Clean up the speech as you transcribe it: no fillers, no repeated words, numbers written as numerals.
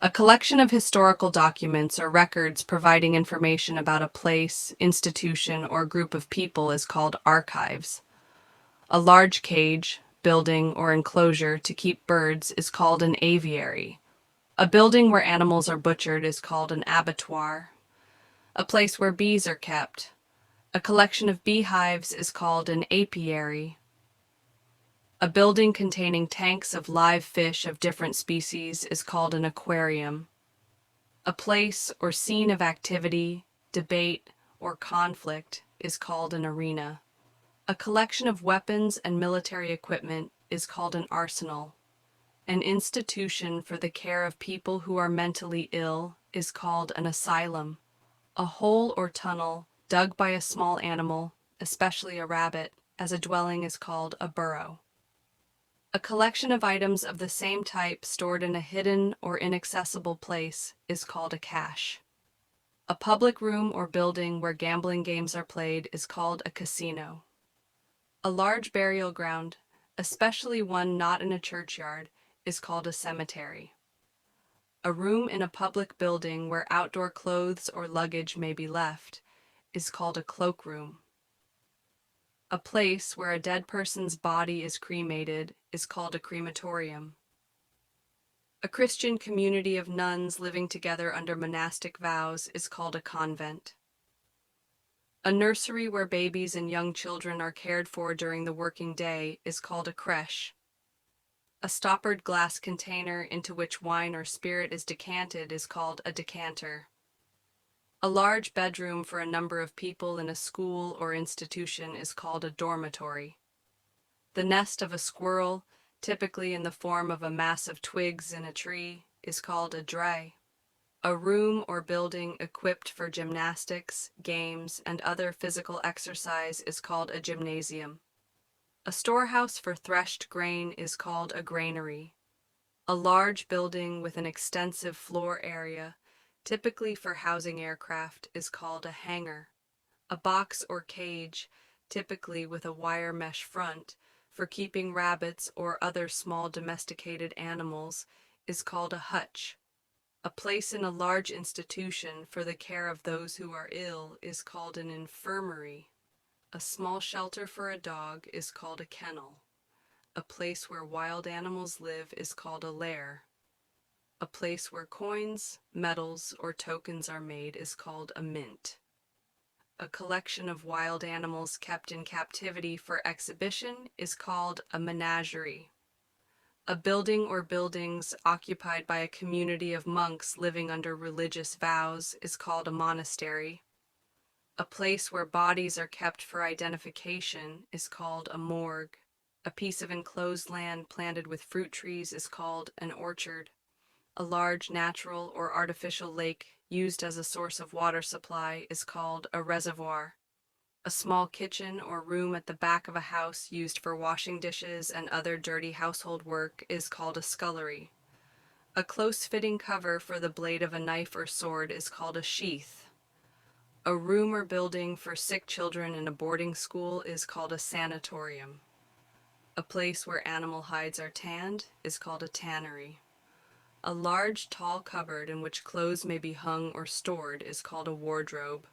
A collection of historical documents or records providing information about a place, institution, or group of people is called archives. A large cage, building, or enclosure to keep birds is called an aviary. A building where animals are butchered is called an abattoir. A place where bees are kept. A collection of beehives is called an apiary. A building containing tanks of live fish of different species is called an aquarium. A place or scene of activity, debate, or conflict is called an arena. A collection of weapons and military equipment is called an arsenal. An institution for the care of people who are mentally ill is called an asylum. A hole or tunnel dug by a small animal, especially a rabbit, as a dwelling is called a burrow. A collection of items of the same type stored in a hidden or inaccessible place is called a cache. A public room or building where gambling games are played is called a casino. A large burial ground, especially one not in a churchyard, is called a cemetery. A room in a public building where outdoor clothes or luggage may be left is called a cloakroom. A place where a dead person's body is cremated is called a crematorium. A Christian community of nuns living together under monastic vows is called a convent. A nursery where babies and young children are cared for during the working day is called a creche. A stoppered glass container into which wine or spirit is decanted is called a decanter. A large bedroom for a number of people in a school or institution is called a dormitory. The nest of a squirrel, typically in the form of a mass of twigs in a tree, is called a dray. A room or building equipped for gymnastics, games, and other physical exercise is called a gymnasium. A storehouse for threshed grain is called a granary. A large building with an extensive floor area, typically for housing aircraft, is called a hangar. A box or cage, typically with a wire mesh front, for keeping rabbits or other small domesticated animals, is called a hutch. A place in a large institution for the care of those who are ill is called an infirmary. A small shelter for a dog is called a kennel. A place where wild animals live is called a lair. A place where coins, medals, or tokens are made is called a mint. A collection of wild animals kept in captivity for exhibition is called a menagerie. A building or buildings occupied by a community of monks living under religious vows is called a monastery. A place where bodies are kept for identification is called a morgue. A piece of enclosed land planted with fruit trees is called an orchard. A large natural or artificial lake used as a source of water supply is called a reservoir. A small kitchen or room at the back of a house used for washing dishes and other dirty household work is called a scullery. A close-fitting cover for the blade of a knife or sword is called a sheath. A room or building for sick children in a boarding school is called a sanatorium. A place where animal hides are tanned is called a tannery. A large, tall cupboard in which clothes may be hung or stored is called a wardrobe.